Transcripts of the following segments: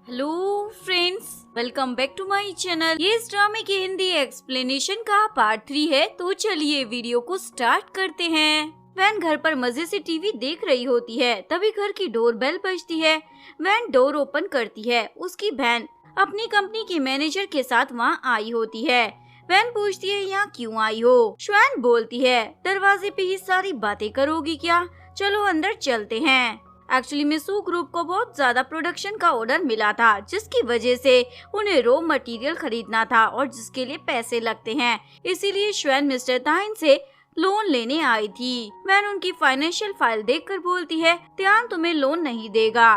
Hello friends, welcome back to my channel. ये इस ड्रामे की हिंदी एक्सप्लेनेशन का पार्ट 3 है। तो चलिए वीडियो को स्टार्ट करते हैं। वैन घर पर मजे से टीवी देख रही होती है, तभी घर की डोर बेल बजती है। वैन डोर ओपन करती है। उसकी बहन अपनी कंपनी के मैनेजर के साथ वहाँ आई होती है। वैन पूछती है यहाँ क्यों आई हो? श्वेन बोलती है दरवाजे पे ही सारी बातें करोगी क्या? चलो अंदर चलते हैं। एक्चुअली में सू ग्रुप को बहुत ज्यादा प्रोडक्शन का ऑर्डर मिला था, जिसकी वजह से उन्हें रॉ मटेरियल खरीदना था और जिसके लिए पैसे लगते हैं। इसीलिए श्वेन मिस्टर ताइन से लोन लेने आई थी। वैन उनकी फाइनेंशियल फाइल देखकर बोलती है त्यान तुम्हें लोन नहीं देगा।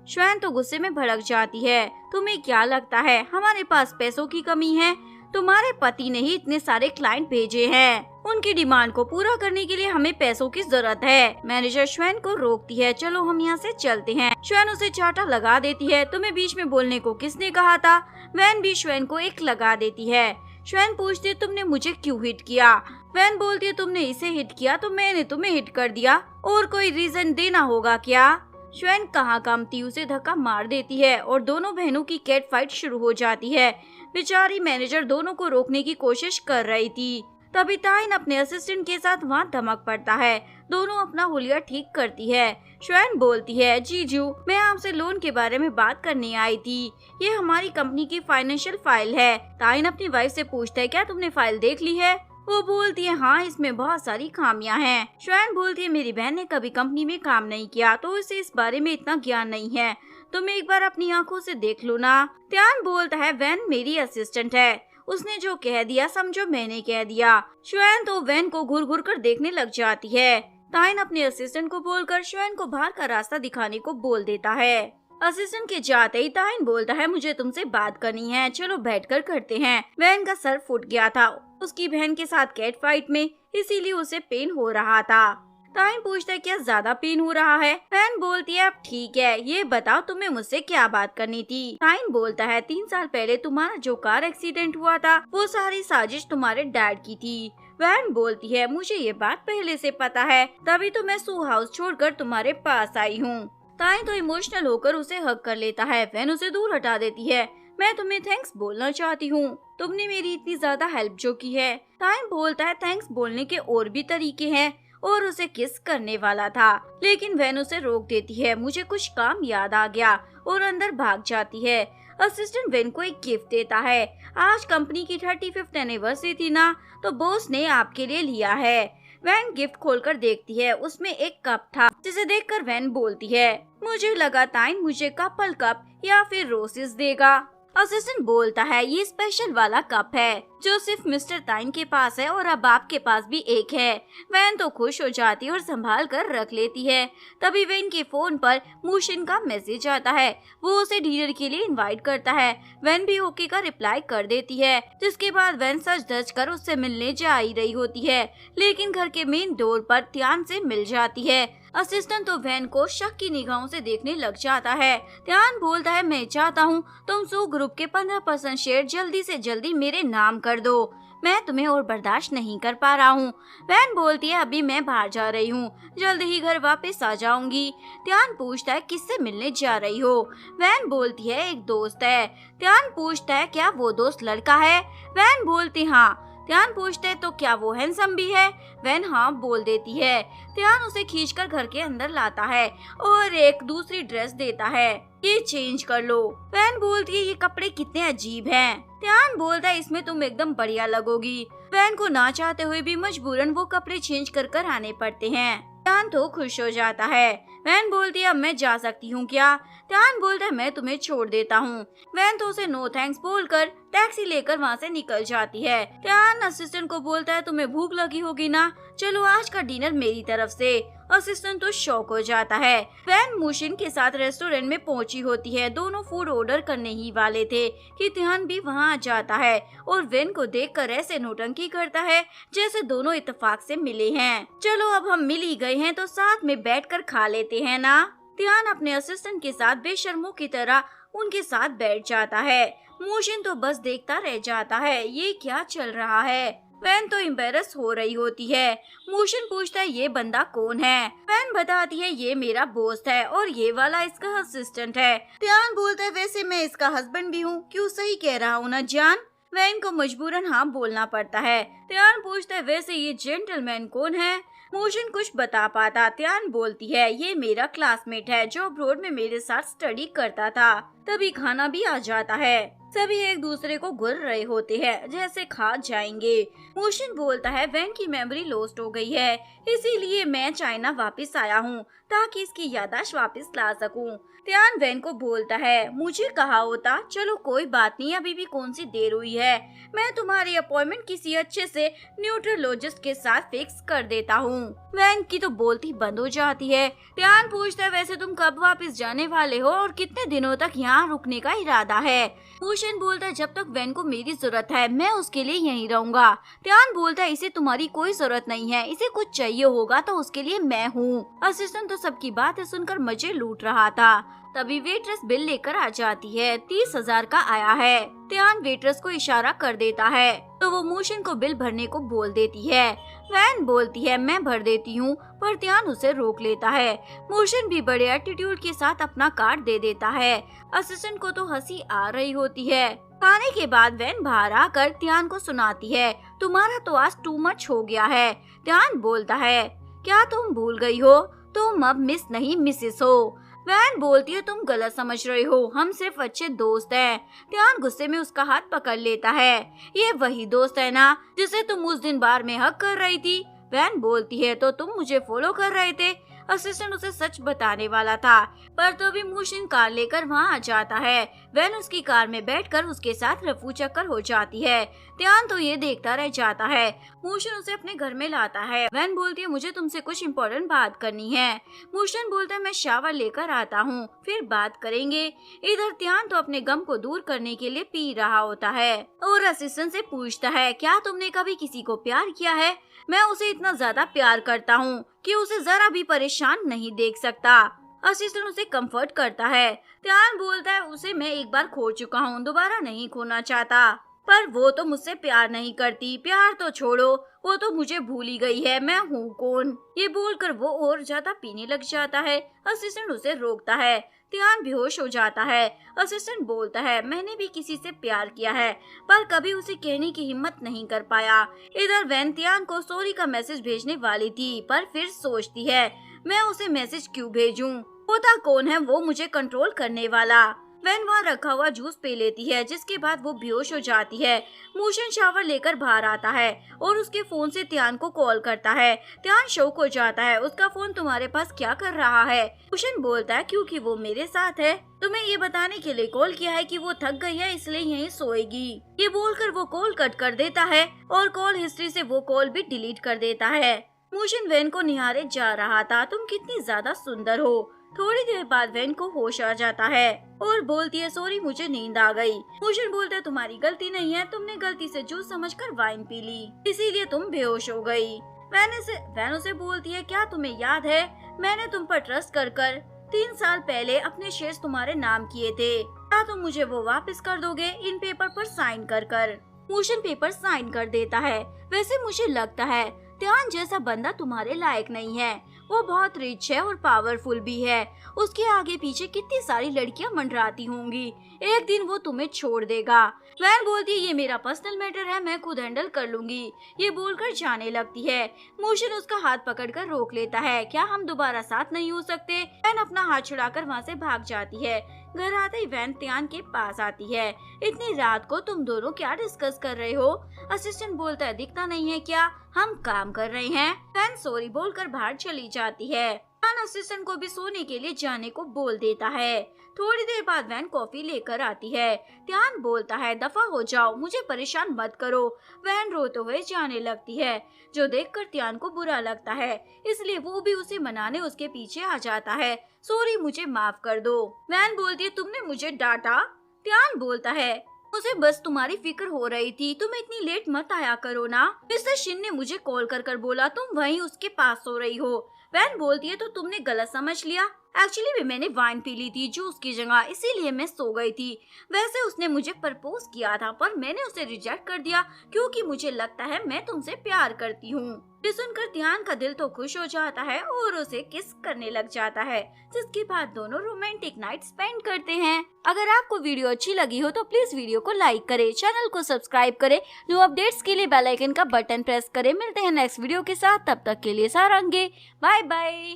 श्वेन तो गुस्से में भड़क जाती है। तुम्हें क्या लगता है हमारे पास पैसों की कमी है? तुम्हारे पति ने ही इतने सारे क्लाइंट भेजे हैं। उनकी डिमांड को पूरा करने के लिए हमें पैसों की जरूरत है। मैनेजर श्वेन को रोकती है। चलो हम यहाँ से चलते हैं। श्वेन उसे चाटा लगा देती है। तुम्हें बीच में बोलने को किसने कहा था? वैन भी श्वेन को एक लगा देती है। श्वेन पूछती है तुमने मुझे क्यों हिट किया? वैन बोलती है तुमने इसे हिट किया तो मैंने तुम्हें हिट कर दिया। और कोई रीजन देना होगा क्या? श्वेन कहाँ कामती उसे धक्का मार देती है और दोनों बहनों की कैट फाइट शुरू हो जाती है। बेचारी मैनेजर दोनों को रोकने की कोशिश कर रही थी। तभी ताइन अपने असिस्टेंट के साथ वहाँ धमक पड़ता है। दोनों अपना हुलिया ठीक करती है। श्वेन बोलती है जीजू मैं आपसे लोन के बारे में बात करने आई थी। ये हमारी कंपनी की फाइनेंशियल फाइल है। ताइन अपनी वाइफ से पूछता है क्या तुमने फाइल देख ली है? वो बोलती है हाँ इसमें बहुत सारी खामियां हैं। श्वेन बोलती है मेरी बहन ने कभी कंपनी में काम नहीं किया तो उसे इस बारे में इतना ज्ञान नहीं है। तुम एक बार अपनी आंखों से देख लो ना। त्यान बोलता है वैन मेरी असिस्टेंट है, उसने जो कह दिया समझो मैंने कह दिया। श्वेन तो वैन को घूर घूर कर देखने लग जाती है। ताइन अपने असिस्टेंट को बोलकर श्वेन को बाहर का रास्ता दिखाने को बोल देता है। असिस्टेंट के जाते ही ताइन बोलता है मुझे तुमसे बात करनी है, चलो बैठकर करते हैं। वैन का सर फूट गया था उसकी बहन के साथ कैट फाइट में, इसीलिए उसे पेन हो रहा था। ताइन पूछता है क्या ज्यादा पेन हो रहा है? वैन बोलती है अब ठीक है, ये बताओ तुम्हें मुझसे क्या बात करनी थी? ताइन बोलता है 3 साल पहले तुम्हारा जो कार एक्सीडेंट हुआ था वो सारी साजिश तुम्हारे डैड की थी। वैन बोलती है मुझे ये बात पहले से पता है, तभी तो मैं सू हाउस छोड़कर तुम्हारे पास आई हूँ। ताइन तो इमोशनल होकर उसे हग कर लेता है। वैन उसे दूर हटा देती है। मैं तुम्हें थैंक्स बोलना चाहती हूँ, तुमने मेरी इतनी ज्यादा हेल्प जो की है। ताइन बोलता है थैंक्स बोलने के और भी तरीके हैं और उसे किस करने वाला था, लेकिन वैन उसे रोक देती है। मुझे कुछ काम याद आ गया और अंदर भाग जाती है। असिस्टेंट वैन को एक गिफ्ट देता है। आज कंपनी की 35th एनिवर्सरी थी ना, तो बॉस ने आपके लिए लिया है। वैन गिफ्ट खोलकर देखती है, उसमें एक कप था, जिसे देखकर वैन बोलती है मुझे लगा ताइन मुझे कपल कप या फिर रोसेस देगा। असिस्टेंट बोलता है ये स्पेशल वाला कप है जो सिर्फ मिस्टर ताइन के पास है और अब आपके पास भी एक है। वैन तो खुश हो जाती है और संभाल कर रख लेती है। तभी वैन के फोन पर मूशिन का मैसेज आता है। वो उसे डिनर के लिए इनवाइट करता है। वैन भी ओके का रिप्लाई कर देती है, जिसके बाद वैन सच धज कर उससे मिलने जा ही रही होती है, लेकिन घर के मेन डोर पर त्यान से मिल जाती है। असिस्टेंट तो वैन को शक की निगाहों से देखने लग जाता है। त्यान बोलता है मैं चाहता हूँ तुम सू ग्रुप के 15% शेयर जल्दी से जल्दी मेरे नाम कर दो, मैं तुम्हें और बर्दाश्त नहीं कर पा रहा हूँ। वैन बोलती है अभी मैं बाहर जा रही हूँ, जल्द ही घर वापस आ जाऊंगी। त्यान पूछता है किससे मिलने जा रही हो? वैन बोलती है एक दोस्त है। त्यान पूछता है क्या वो दोस्त लड़का है? वैन बोलती हाँ। त्यान पूछते है तो क्या वो हैंडसम भी है? वैन हाँ बोल देती है। त्यान उसे खींचकर घर के अंदर लाता है और एक दूसरी ड्रेस देता है, ये चेंज कर लो। वैन बोलती है ये कपड़े कितने अजीब हैं। त्यान बोलता है इसमें तुम एकदम बढ़िया लगोगी। वैन को ना चाहते हुए भी मजबूरन वो कपड़े चेंज कर कर आने पड़ते हैं। त्यान तो खुश हो जाता है। वैन बोलती है अब मैं जा सकती हूँ क्या? त्यान बोलता है मैं तुम्हें छोड़ देता हूँ। वैन तो उसे नो थैंक्स बोलकर टैक्सी लेकर वहाँ से निकल जाती है। त्यान असिस्टेंट को बोलता है तुम्हें भूख लगी होगी ना, चलो आज का डिनर मेरी तरफ से। असिस्टेंट तो शॉक हो जाता है। वैन मूशिन के साथ रेस्टोरेंट में पहुंची होती है। दोनों फूड ऑर्डर करने ही वाले थे कि त्यान भी वहां आ जाता है और वैन को देखकर ऐसे नौटंकी करता है जैसे दोनों इत्तेफाक से मिले हैं। चलो अब हम मिल ही गए हैं तो साथ में बैठकर खा लेते हैं ना। त्यान अपने असिस्टेंट के साथ बेशर्मों की तरह उनके साथ बैठ जाता है। मूशिन तो बस देखता रह जाता है, ये क्या चल रहा है। वैन तो एम्बेरस हो रही होती है। मूशिन पूछता है ये बंदा कौन है? वैन बताती है ये मेरा दोस्त है और ये वाला इसका असिस्टेंट है। त्यान बोलता है वैसे मैं इसका हस्बैंड भी हूँ। क्यों सही कह रहा हूँ ना जान? वैन को मजबूरन हाँ बोलना पड़ता है। त्यान पूछता है वैसे ये जेंटलमैन कौन है? मोशन कुछ बता पाता। त्यान बोलती है ये मेरा क्लासमेट है जो अब्रॉड में मेरे साथ स्टडी करता था। तभी खाना भी आ जाता है। सभी एक दूसरे को घूर रहे होते हैं जैसे खा जाएंगे। मोशन बोलता है वैन की मेमोरी लॉस्ट हो गई है, इसीलिए मैं चाइना वापस आया हूँ ताकि इसकी याददाश्त वापस ला सकूं। त्यान वैन को बोलता है मुझे कहा होता। चलो कोई बात नहीं, अभी भी कौन सी देर हुई है, मैं तुम्हारी अपॉइंटमेंट किसी अच्छे से न्यूट्रोलॉजिस्ट के साथ फिक्स कर देता हूँ। वैन की तो बोलती बंद हो जाती है। त्यान पूछता है वैसे तुम कब वापस जाने वाले हो और कितने दिनों तक यहाँ रुकने का इरादा है? मोशन बोलता है जब तक वैन को मेरी जरूरत है मैं उसके लिए यहीं रहूंगा। त्यान बोलता है इसे तुम्हारी कोई जरूरत नहीं है, इसे कुछ चाहिए होगा तो उसके लिए मैं हूँ। असिस्टेंट तो सबकी बातें सुनकर मजे लूट रहा था। तभी वेट्रेस बिल लेकर आ जाती है। 30,000 का आया है। त्यान वेट्रेस को इशारा कर देता है तो वो मोशन को बिल भरने को बोल देती है। वैन बोलती है मैं भर देती हूँ, पर त्यान उसे रोक लेता है। मोशन भी बड़े एटीट्यूड के साथ अपना कार्ड दे देता है। असिस्टेंट को तो हंसी आ रही होती है। खाने के बाद वैन बाहर आकर त्यान को सुनाती है तुम्हारा तो आज टू मच हो गया है। त्यान बोलता है क्या तुम भूल गई हो, तुम अब मिस नहीं मिसेस हो। वैन बोलती है तुम गलत समझ रहे हो, हम सिर्फ अच्छे दोस्त हैं। त्यान गुस्से में उसका हाथ पकड़ लेता है। ये वही दोस्त है ना जिसे तुम उस दिन बार में हक कर रही थी? वैन बोलती है तो तुम मुझे फॉलो कर रहे थे? असिस्टेंट उसे सच बताने वाला था, पर तभी मोशन कार लेकर वहाँ आ जाता है। वैन उसकी कार में बैठकर उसके साथ रफू चक्कर हो जाती है। त्यान तो ये देखता रह जाता है। मोशन उसे अपने घर में लाता है। वैन बोलती है मुझे तुमसे कुछ इम्पोर्टेंट बात करनी है। मोशन बोलता है मैं शावर लेकर आता हूँ, फिर बात करेंगे। इधर त्यान तो अपने गम को दूर करने के लिए पी रहा होता है और असिस्टेंट से पूछता है क्या तुमने कभी किसी को प्यार किया है? मैं उसे इतना ज्यादा प्यार करता हूँ कि उसे जरा भी परेशान नहीं देख सकता। असिस्टेंट उसे कंफर्ट करता है। त्यान बोलता है उसे मैं एक बार खो चुका हूँ, दोबारा नहीं खोना चाहता। पर वो तो मुझसे प्यार नहीं करती। प्यार तो छोड़ो, वो तो मुझे भूल ही गई है मैं हूँ कौन। ये बोलकर वो और ज्यादा पीने लग जाता है। असिस्टेंट उसे रोकता है। त्यान बेहोश हो जाता है। असिस्टेंट बोलता है मैंने भी किसी से प्यार किया है, पर कभी उसे कहने की हिम्मत नहीं कर पाया। इधर वैन त्यान को सॉरी का मैसेज भेजने वाली थी, पर फिर सोचती है मैं उसे मैसेज क्यों भेजूं? होता कौन है वो मुझे कंट्रोल करने वाला। वैन वहाँ रखा हुआ जूस पी लेती है, जिसके बाद वो बेहोश हो जाती है। मोशन शावर लेकर बाहर आता है और उसके फोन से त्यान को कॉल करता है। त्यान शौक हो जाता है, उसका फोन तुम्हारे पास क्या कर रहा है? मोशन बोलता है क्योंकि वो मेरे साथ है। तुम्हें ये बताने के लिए कॉल किया है कि वो थक गई है इसलिए यहीं सोएगी। ये बोलकर वो कॉल कट कर देता है और कॉल हिस्ट्री से वो कॉल भी डिलीट कर देता है। मोशन वैन को निहारे जा रहा था। तुम कितनी ज्यादा सुंदर हो। थोड़ी देर बाद वैन को होश आ जाता है और बोलती है सॉरी मुझे नींद आ गई। मोशन बोलता है तुम्हारी गलती नहीं है, तुमने गलती से जूस समझकर वाइन पी ली, इसीलिए तुम बेहोश हो गई। वैन उसे बोलती है क्या तुम्हें याद है मैंने तुम पर ट्रस्ट कर 3 साल पहले अपने शेयर्स तुम्हारे नाम किए थे, क्या तुम मुझे वो वापस कर दोगे इन पेपर पर साइन कर? मोशन पेपर साइन कर देता है। वैसे मुझे लगता है त्यान जैसा बंदा तुम्हारे लायक नहीं है। वो बहुत रिच है और पावरफुल भी है। उसके आगे पीछे कितनी सारी लड़कियां मंडराती होंगी, एक दिन वो तुम्हें छोड़ देगा। वैन बोलती है ये मेरा पर्सनल मैटर है, मैं खुद हैंडल कर लूंगी। ये बोलकर जाने लगती है। मोशन उसका हाथ पकड़कर रोक लेता है। क्या हम दोबारा साथ नहीं हो सकते? वैन अपना हाथ छुड़ाकर वहाँ से भाग जाती है। घर आते ही वैन त्यान के पास आती है। इतनी रात को तुम दोनों क्या डिस्कस कर रहे हो? असिस्टेंट बोलता है दिखता नहीं है क्या, हम काम कर रहे हैं। वैन सॉरी बोलकर बाहर चली जाती है। त्यान असिस्टेंट को भी सोने के लिए जाने को बोल देता है। थोड़ी देर बाद वैन कॉफी लेकर आती है। त्यान बोलता है दफा हो जाओ, मुझे परेशान मत करो। वैन रोते हुए जाने लगती है, जो देखकर त्यान को बुरा लगता है, इसलिए वो भी उसे मनाने उसके पीछे आ जाता है। सॉरी मुझे माफ कर दो। वैन बोलती है तुमने मुझे डांटा? त्यान बोलता है मुझे बस तुम्हारी फिक्र हो रही थी, तुम इतनी लेट मत आया करो ना। मिस्टर शिन ने मुझे कॉल कर बोला तुम वहीं उसके पास सो रही हो। वैन बोलती है तो तुमने गलत समझ लिया, एक्चुअली भी मैंने वाइन पी ली थी जूस की जगह, इसीलिए मैं सो गई थी। वैसे उसने मुझे प्रपोज किया था पर मैंने उसे रिजेक्ट कर दिया क्योंकि मुझे लगता है मैं तुमसे प्यार करती हूँ। ये सुनकर ध्यान का दिल तो खुश हो जाता है और उसे किस करने लग जाता है, जिसके बाद दोनों रोमांटिक नाइट स्पेंड करते हैं। अगर आपको वीडियो अच्छी लगी हो तो प्लीज वीडियो को लाइक करें, चैनल को सब्सक्राइब करें, न्यू अपडेट्स के लिए बेल आइकन का बटन प्रेस करें। मिलते हैं नेक्स्ट वीडियो के साथ, तब तक के लिए सारंगे, बाय बाय।